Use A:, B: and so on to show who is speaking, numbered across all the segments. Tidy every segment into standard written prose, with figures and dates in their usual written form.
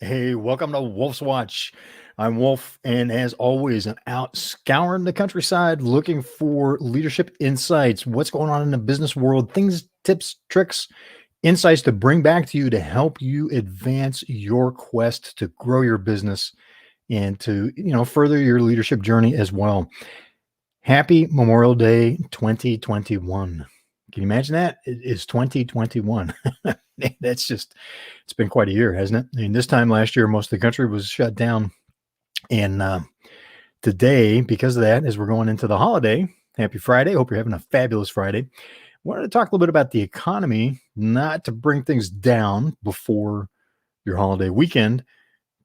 A: Hey, welcome to Wolf's Watch. I'm Wolf, and as always, I'm out scouring the countryside looking for leadership insights, what's going on in the business world, things, tips, tricks, insights to bring back to you to help you advance your quest to grow your business and to, further your leadership journey as well. Happy Memorial Day 2021. Can you imagine that? It is 2021. That's just, it's been quite a year, hasn't it? I mean, this time last year, most of the country was shut down. And today, because of that, as we're going into the holiday, happy Friday. Hope you're having a fabulous Friday. Wanted to talk a little bit about the economy, not to bring things down before your holiday weekend,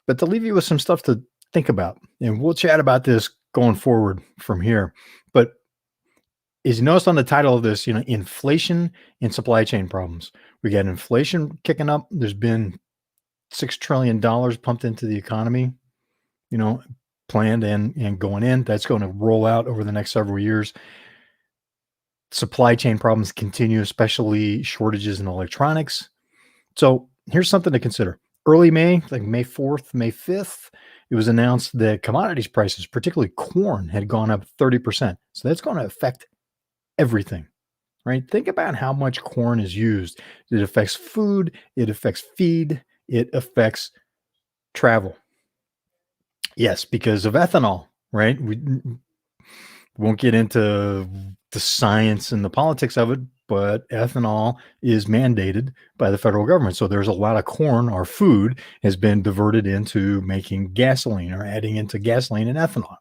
A: but to leave you with some stuff to think about. And we'll chat about this going forward from here. But as you noticed on the title of this, inflation and supply chain problems. We got inflation kicking up. There's been $6 trillion pumped into the economy, planned and going in. That's going to roll out over the next several years. Supply chain problems continue, especially shortages in electronics. So here's something to consider. Early May, like May 4th, May 5th, it was announced that commodities prices, particularly corn, had gone up 30%. So that's going to affect everything, right? Think about how much corn is used. It affects food, it affects feed, it affects travel. Yes, because of ethanol, right? We won't get into the science and the politics of it, but ethanol is mandated by the federal government. So there's a lot of corn, our food, has been diverted into making gasoline or adding into gasoline and ethanol.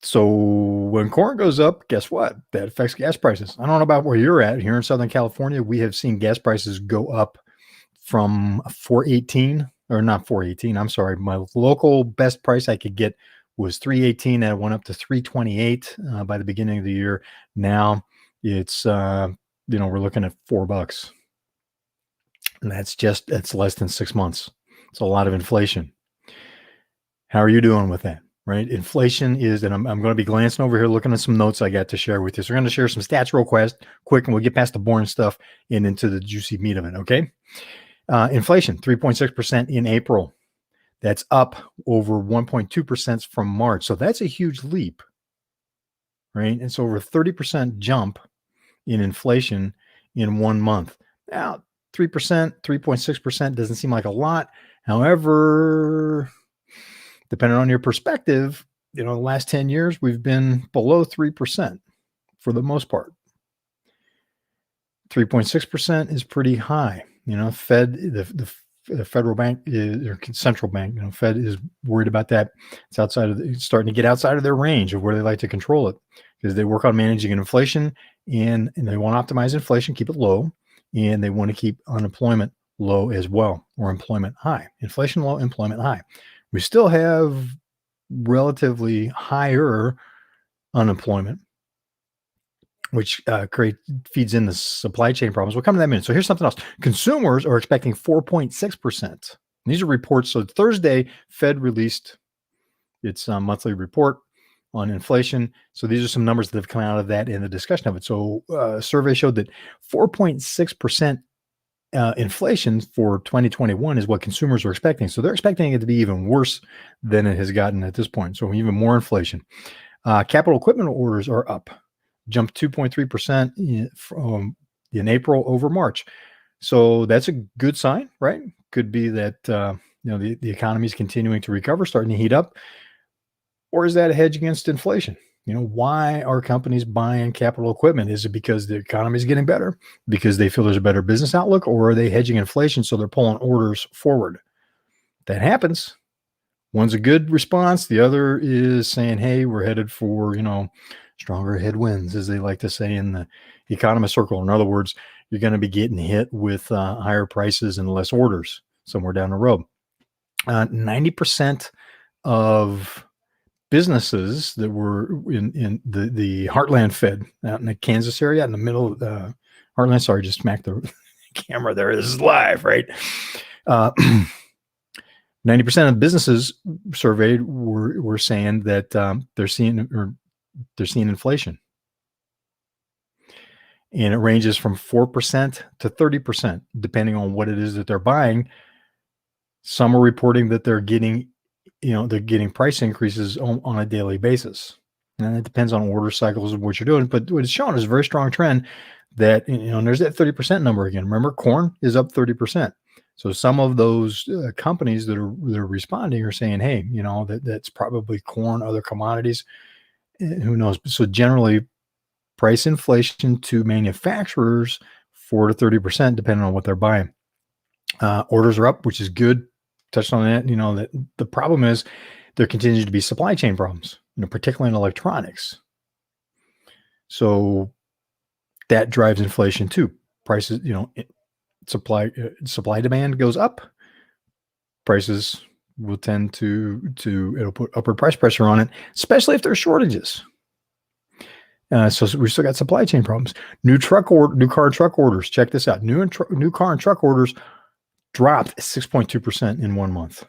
A: So when corn goes up, guess what? That affects gas prices. I don't know about where you're at. Here in Southern California, we have seen gas prices go up from 418 or not 418. I'm sorry. My local best price I could get was 318. And it went up to 328 by the beginning of the year. Now it's, we're looking at $4. And that's less than 6 months. It's a lot of inflation. How are you doing with that? Right? Inflation is, and I'm going to be glancing over here, looking at some notes I got to share with you. So we're going to share some stats real quick, and we'll get past the boring stuff and into the juicy meat of it. Okay. Inflation, 3.6% in April. That's up over 1.2% from March. So that's a huge leap, right? It's over a 30% jump in inflation in 1 month. Now, 3%, 3.6% doesn't seem like a lot. However, depending on your perspective, the last 10 years, we've been below 3% for the most part. 3.6% is pretty high. Fed, the federal bank or central bank, Fed is worried about that. It's starting to get outside of their range of where they like to control it because they work on managing inflation and they want to optimize inflation, keep it low, and they want to keep unemployment low as well, or employment high. Inflation low, employment high. We still have relatively higher unemployment, which feeds in the supply chain problems. We'll come to that in a minute. So here's something else. Consumers are expecting 4.6%. These are reports. So Thursday, Fed released its monthly report on inflation. So these are some numbers that have come out of that in the discussion of it. So a survey showed that 4.6% inflation for 2021 is what consumers are expecting. So they're expecting it to be even worse than it has gotten at this point. So even more inflation. Capital equipment orders are up, jumped 2.3% in April over March. So that's a good sign, right? Could be that the economy is continuing to recover, starting to heat up. Or is that a hedge against inflation? Why are companies buying capital equipment? Is it because the economy is getting better, because they feel there's a better business outlook, or are they hedging inflation so they're pulling orders forward? That happens. One's a good response. The other is saying, hey, we're headed for, stronger headwinds, as they like to say in the economist circle. In other words, you're going to be getting hit with higher prices and less orders somewhere down the road. 90% of businesses that were in the Heartland Fed out in the Kansas area, out in the middle of the Heartland. Sorry, just smacked the camera there. This is live, right? 90% of businesses surveyed were saying that they're seeing inflation, and it ranges from 4% to 30%, depending on what it is that they're buying. Some are reporting that they're getting price increases on a daily basis. And it depends on order cycles and what you're doing. But what it's showing is a very strong trend that, and there's that 30% number again. Remember, corn is up 30%. So some of those companies that are responding are saying, hey, that's probably corn, other commodities, who knows? So generally, price inflation to manufacturers 4 to 30%, depending on what they're buying. Orders are up, which is good. Touched on that. That the problem is there continues to be supply chain problems, particularly in electronics. So that drives inflation too. Prices, supply demand goes up. Prices will tend to it'll put upward price pressure on it, especially if there's shortages. So we still got supply chain problems. New car and truck orders. Check this out. New car and truck orders dropped 6.2% in 1 month.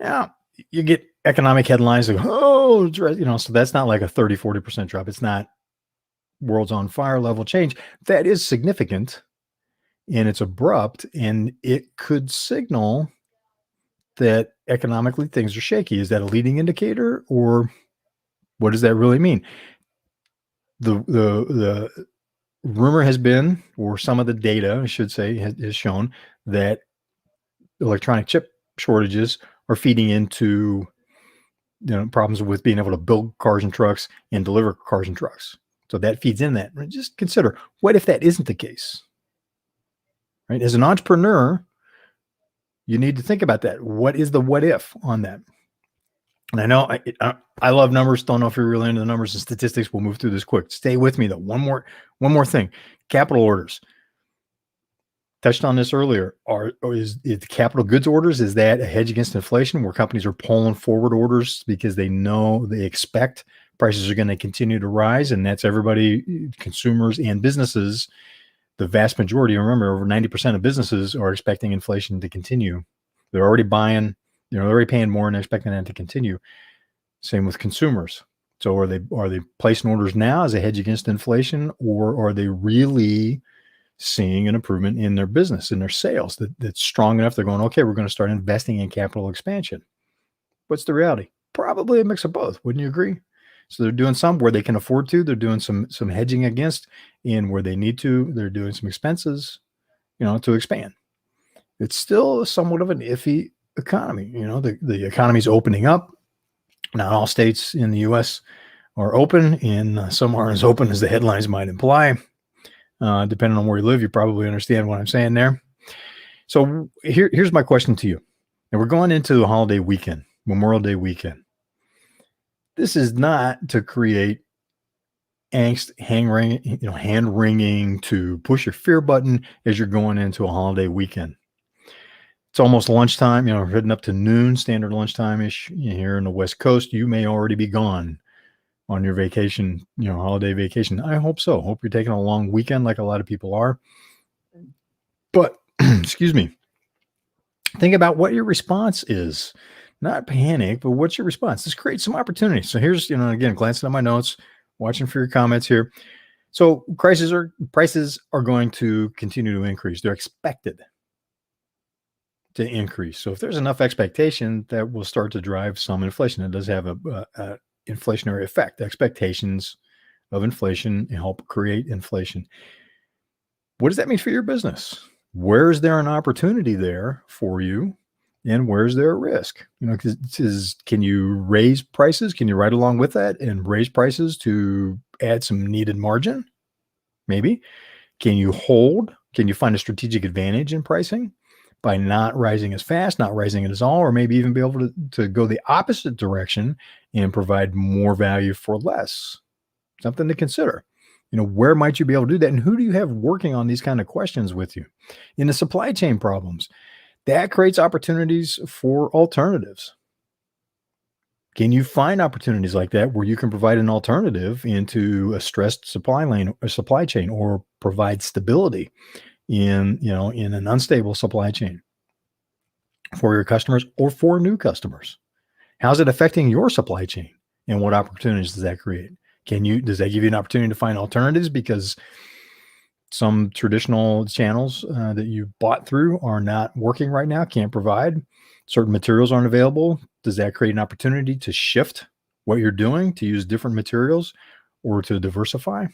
A: Now, you get economic headlines like, so that's not like a 30, 40% drop. It's not world's on fire level change. That is significant, and it's abrupt, and it could signal that economically things are shaky. Is that a leading indicator, or what does that really mean? The rumor has been, or some of the data, I should say, has shown that electronic chip shortages are feeding into problems with being able to build cars and trucks and deliver cars and trucks. So that feeds in that. Just consider, what if that isn't the case? Right? As an entrepreneur, you need to think about that. What is the what if on that? And I know I love numbers. Don't know if you're really into the numbers and statistics. We'll move through this quick. Stay with me though. One more thing. Capital orders. Touched on this earlier. Is the capital goods orders, is that a hedge against inflation where companies are pulling forward orders because they expect prices are going to continue to rise? And that's everybody, consumers and businesses. The vast majority, remember, over 90% of businesses are expecting inflation to continue. They're already buying, they're already paying more and expecting that to continue. Same with consumers. So are they placing orders now as a hedge against inflation, or are they really seeing an improvement in their business, in their sales that's strong enough? They're going, okay, we're going to start investing in capital expansion. What's the reality? Probably a mix of both. Wouldn't you agree? So they're doing some where they can afford to. They're doing some hedging against, and where they need to, they're doing some expenses, to expand. It's still somewhat of an iffy economy. The economy's opening up. Not all states in the U.S. are open, and some aren't as open as the headlines might imply. Depending on where you live, you probably understand what I'm saying there. So here's my question to you. And we're going into the holiday weekend, Memorial Day weekend. This is not to create angst, hand wringing, to push your fear button as you're going into a holiday weekend. It's almost lunchtime, heading up to noon, standard lunchtime-ish here in the West Coast. You may already be gone on your vacation, holiday vacation. I hope so. Hope you're taking a long weekend like a lot of people are. But, excuse me, think about what your response is. Not panic, but what's your response? This creates some opportunities. So here's, again, glancing at my notes, watching for your comments here. So prices are going to continue to increase. They're expected to increase. So if there's enough expectation, that will start to drive some inflation. It does have a inflationary effect. Expectations of inflation help create inflation. What does that mean for your business? Where is there an opportunity there for you? And where's there a risk? Can you raise prices? Can you ride along with that and raise prices to add some needed margin? Maybe. Can you hold? Can you find a strategic advantage in pricing by not rising as fast, not rising it as all, or maybe even be able to go the opposite direction and provide more value for less? Something to consider. Where might you be able to do that? And who do you have working on these kind of questions with you? In the supply chain problems, that creates opportunities for alternatives. Can you find opportunities like that where you can provide an alternative into a stressed supply chain, or provide stability in an unstable supply chain for your customers or for new customers? How's it affecting your supply chain, and what opportunities does that create? Does that give you an opportunity to find alternatives? Because Some traditional channels that you bought through are not working right now, can't provide. Certain materials aren't available. Does that create an opportunity to shift what you're doing to use different materials or to diversify?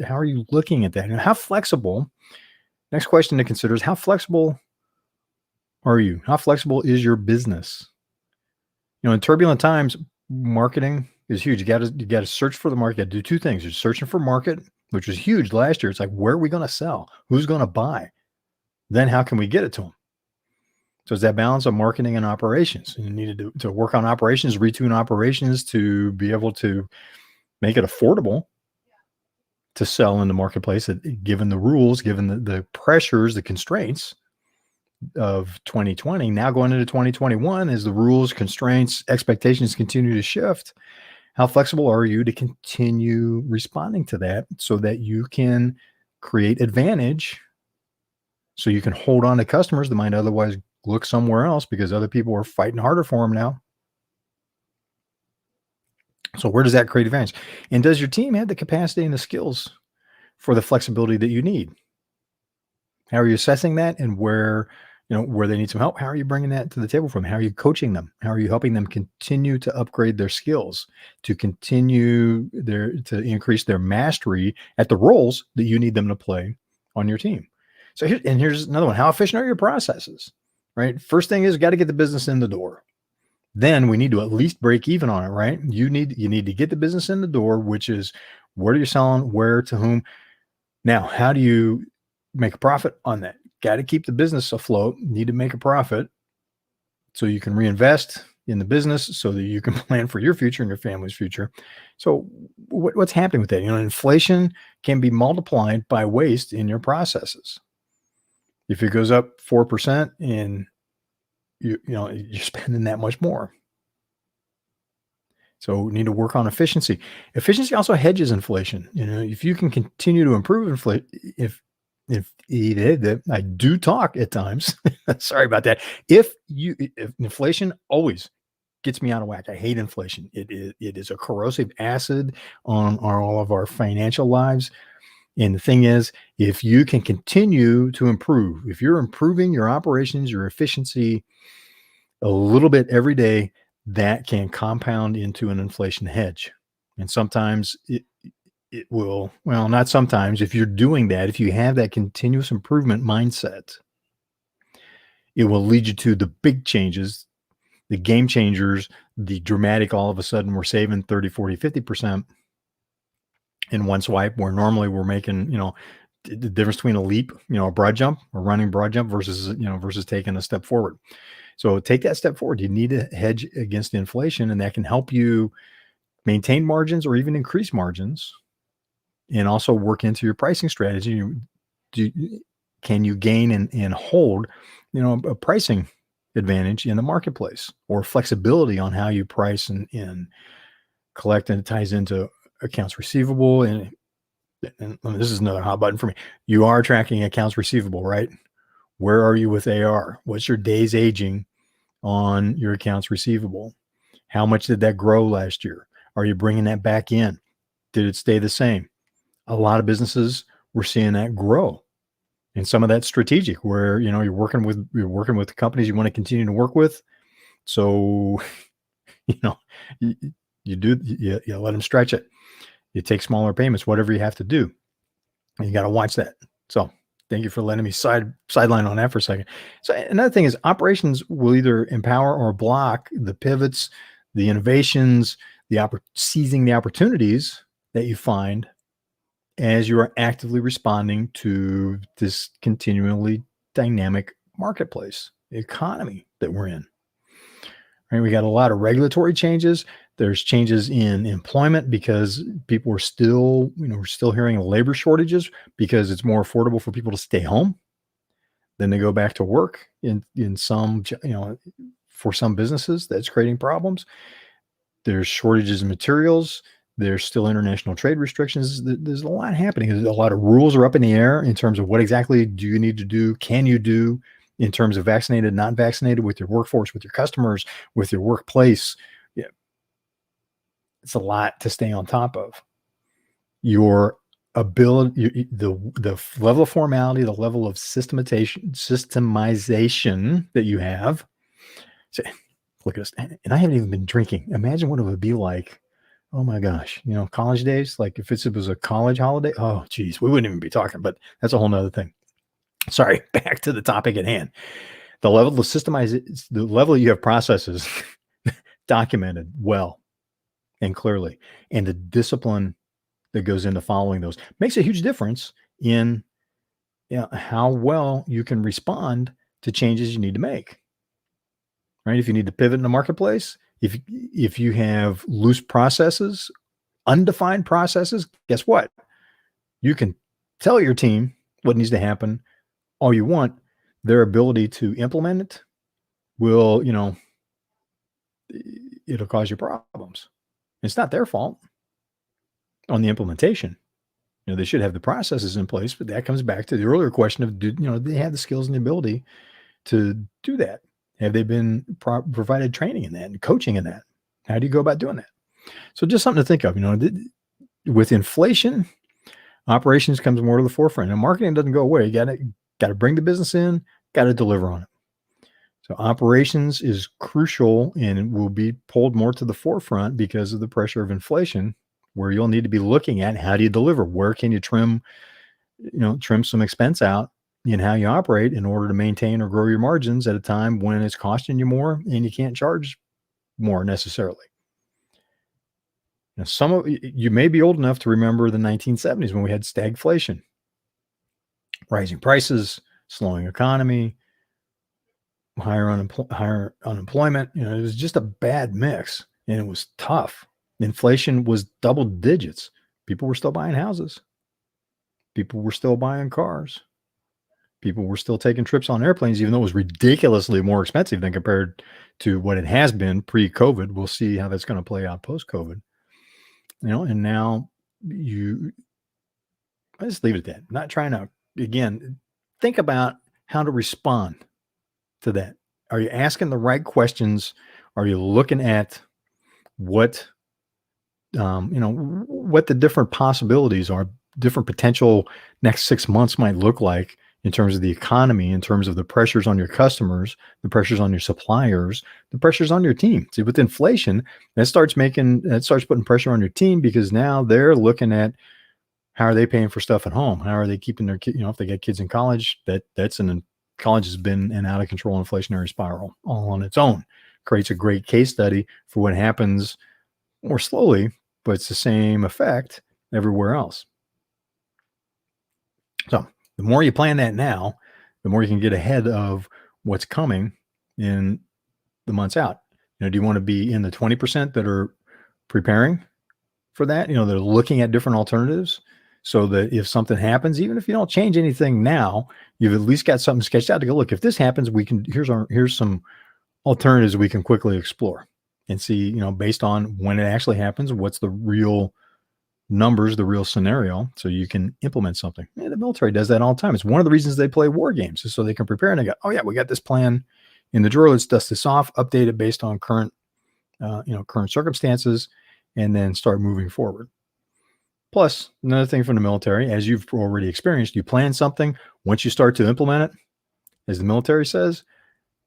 A: How are you looking at that? And how flexible? Next question to consider is how flexible are you? How flexible is your business? In turbulent times, marketing is huge. You got to search for the market. You got to do two things. You're searching for market, which was huge last year. It's like, where are we going to sell? Who's going to buy? Then how can we get it to them? So it's that balance of marketing and operations. You need to work on operations, retune operations to be able to make it affordable to sell in the marketplace, given the rules, given the pressures, the constraints of 2020. Now going into 2021, as the rules, constraints, expectations continue to shift, how flexible are you to continue responding to that so that you can create advantage, so you can hold on to customers that might otherwise look somewhere else because other people are fighting harder for them now? So where does that create advantage? And does your team have the capacity and the skills for the flexibility that you need? How are you assessing that, and where they need some help? How are you bringing that to the table from? How are you coaching them? How are you helping them continue to upgrade their skills, to to increase their mastery at the roles that you need them to play on your team? So here's another one. How efficient are your processes? Right. First thing is, got to get the business in the door. Then we need to at least break even on it, right? You need to get the business in the door, which is, where are you selling, where, to whom? Now, how do you make a profit on that? Got to keep the business afloat. Need to make a profit so you can reinvest in the business, so that you can plan for your future and your family's future. So what's happening with that? Inflation can be multiplied by waste in your processes. If it goes up 4% and you're spending that much more. So we need to work on efficiency. Efficiency also hedges inflation. If you can continue to improve inflation, if I do talk at times, sorry about that. If inflation always gets me out of whack. I hate inflation. It is a corrosive acid on all of our financial lives. And the thing is, if you can continue to improve, if you're improving your operations, your efficiency a little bit every day, that can compound into an inflation hedge. And sometimes it will, well, not sometimes, if you're doing that, if you have that continuous improvement mindset, it will lead you to the big changes, the game changers, the dramatic, all of a sudden we're saving 30, 40, 50% in one swipe, where normally we're making, the difference between a leap, a broad jump, a running broad jump versus taking a step forward. So take that step forward. You need to hedge against inflation, and that can help you maintain margins or even increase margins, and also work into your pricing strategy. Can you gain and hold, a pricing advantage in the marketplace, or flexibility on how you price and collect? And it ties into accounts receivable. And this is another hot button for me. You are tracking accounts receivable, right? Where are you with AR? What's your days aging on your accounts receivable? How much did that grow last year? Are you bringing that back in? Did it stay the same? A lot of businesses, we're seeing that grow. And some of that's strategic, where, you're working with the companies you want to continue to work with. So, you let them stretch it. You take smaller payments, whatever you have to do. And you got to watch that. So thank you for letting me sideline on that for a second. So another thing is, operations will either empower or block the pivots, the innovations, seizing the opportunities that you find as you are actively responding to this continually dynamic marketplace economy that we're in. Right? We got a lot of regulatory changes. There's changes in employment, because people are still, we're still hearing labor shortages, because it's more affordable for people to stay home than to go back to work in some, for some businesses. That's creating problems. There's shortages in materials. There's still international trade restrictions. There's a lot happening. A lot of rules are up in the air in terms of what exactly do you need to do, can you do, in terms of vaccinated, not vaccinated, with your workforce, with your customers, with your workplace. Yeah, it's a lot to stay on top of. Your ability, the level of formality, the level of systemization that you have. So, look at us, and I haven't even been drinking. Imagine what it would be like. Oh my gosh, college days. Like if it was a college holiday. Oh, geez, we wouldn't even be talking. But that's a whole nother thing. Sorry, back to the topic at hand. The level of the level you have processes documented well and clearly, and the discipline that goes into following those makes a huge difference in how well you can respond to changes you need to make. Right? If you need to pivot in the marketplace, if you have loose processes, undefined processes, guess what? You can tell your team what needs to happen all you want. Their ability to implement it will, it'll cause you problems. It's not their fault on the implementation. They should have the processes in place, but that comes back to the earlier question of, do they have the skills and the ability to do that? Have they been provided training in that and coaching in that? How do you go about doing that? So just something to think of, with inflation, operations comes more to the forefront, and marketing doesn't go away. You got to bring the business in, got to deliver on it. So operations is crucial and will be pulled more to the forefront because of the pressure of inflation, where you'll need to be looking at how do you deliver? Where can you trim some expense out in how you operate in order to maintain or grow your margins at a time when it's costing you more and you can't charge more necessarily. Now, some of you may be old enough to remember the 1970s when we had stagflation, rising prices, slowing economy, higher unemployment. It was just a bad mix, and it was tough. Inflation was double digits. People were still buying houses. People were still buying cars. People were still taking trips on airplanes, even though it was ridiculously more expensive than compared to what it has been pre-COVID. We'll see how that's going to play out post-COVID. And now I just leave it at that. I'm not trying to, again, think about how to respond to that. Are you asking the right questions? Are you looking at what the different possibilities are, different potential next 6 months might look like in terms of the economy, in terms of the pressures on your customers, the pressures on your suppliers, the pressures on your team. See, with inflation, that starts putting pressure on your team, because now they're looking at how are they paying for stuff at home? How are they keeping their kids? If they got kids in college, college has been an out of control inflationary spiral all on its own. Creates a great case study for what happens more slowly, but it's the same effect everywhere else. So the more you plan that now, the more you can get ahead of what's coming in the months out. Do you want to be in the 20% that are preparing for that? They're looking at different alternatives so that if something happens, even if you don't change anything now, you've at least got something sketched out to go, look, if this happens, here's some alternatives we can quickly explore and see, based on when it actually happens, what's the real numbers, the real scenario, so you can implement something. The military does that all the time. It's one of the reasons they play war games, is so they can prepare, and they go, oh yeah, we got this plan in the drawer. Let's dust this off, update it based on current circumstances, and then start moving forward. Plus, another thing from the military, as you've already experienced, you plan something. Once you start to implement it, as the military says,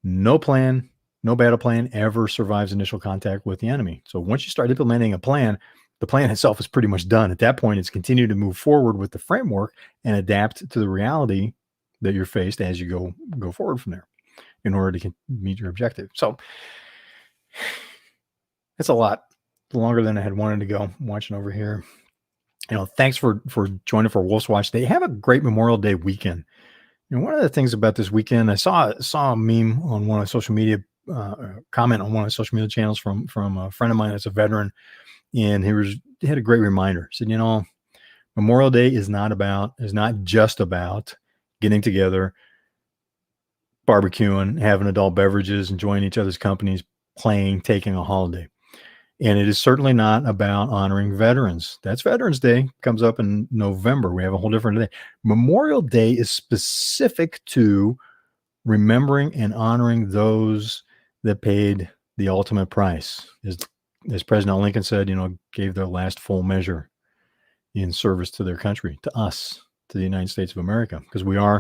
A: no plan, no battle plan ever survives initial contact with the enemy. So once you start implementing a plan, the plan itself is pretty much done. At that point, it's continue to move forward with the framework and adapt to the reality that you're faced as you go forward from there in order to meet your objective. So it's a lot longer than I had wanted to go. I'm watching over here. Thanks for joining for Wolf's Watch Day. Have a great Memorial Day weekend. One of the things about this weekend, I saw a meme on one of social media, comment on one of the social media channels from a friend of mine that's a veteran, and he had a great reminder. He said, Memorial Day is not just about getting together, barbecuing, having adult beverages, enjoying each other's companies, playing, taking a holiday. And it is certainly not about honoring veterans. That's Veterans Day, comes up in November. We have a whole different day. Memorial Day is specific to remembering and honoring those that paid the ultimate price. As President Lincoln said, gave their last full measure. in service to their country, to us, to the United States of America, because we are,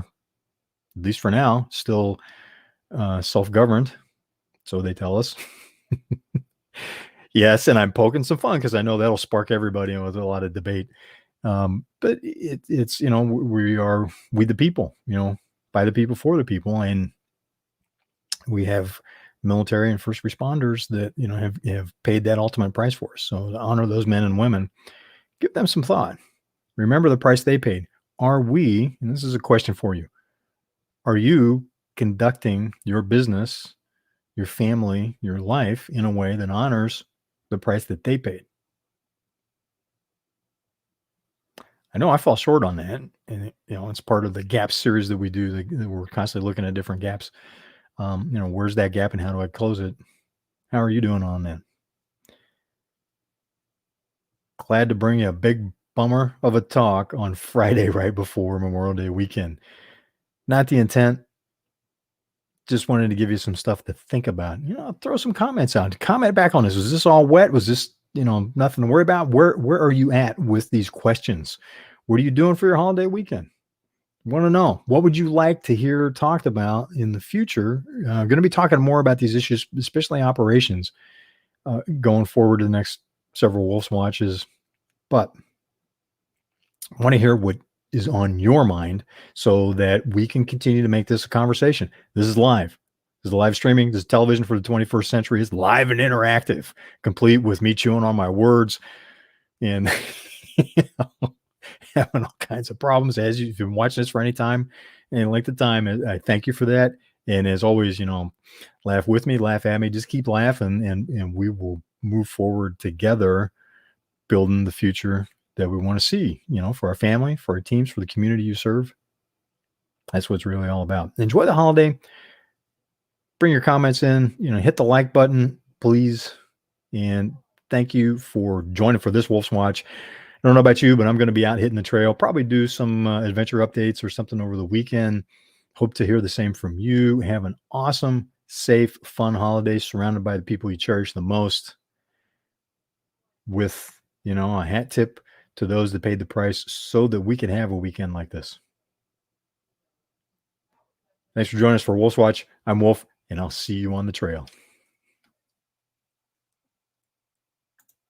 A: at least for now, still self-governed. So they tell us. Yes, and I'm poking some fun because I know that'll spark everybody with a lot of debate. But it's we are we the people, by the people for the people, and we have military and first responders that have paid that ultimate price for us. So to honor those men and women, give them some thought. Remember the price they paid. Are we? And this is a question for you. Are you conducting your business, your family, your life in a way that honors the price that they paid? I know I fall short on that, and it's part of the gap series that we do. That we're constantly looking at different gaps. Where's that gap, and how do I close it? How are you doing on that? Glad to bring you a big bummer of a talk on Friday, right before Memorial Day weekend. Not the intent. Just wanted to give you some stuff to think about. Throw some comments out. Comment back on this. Was this all wet? Was this, nothing to worry about? Where are you at with these questions? What are you doing for your holiday weekend? Want to know, what would you like to hear talked about in the future? Going to be talking more about these issues, especially operations, going forward to the next several Wolf's Watches. But I want to hear what is on your mind so that we can continue to make this a conversation. This is live. This is live streaming. This is television for the 21st century. It's live and interactive, complete with me chewing on my words and having all kinds of problems. As you've been watching this for any time and length of time, I thank you for that. And as always, laugh with me, laugh at me, just keep laughing, and we will move forward together, building the future that we want to see, for our family, for our teams, for the community you serve. That's what it's really all about. Enjoy the holiday. Bring your comments in, hit the like button, please. And thank you for joining for this Wolf's Watch. I don't know about you, but I'm going to be out hitting the trail, probably do some adventure updates or something over the weekend. Hope to hear the same from you. Have an awesome, safe, fun holiday surrounded by the people you cherish the most, with, a hat tip to those that paid the price so that we can have a weekend like this. Thanks for joining us for Wolf's Watch. I'm Wolf, and I'll see you on the trail.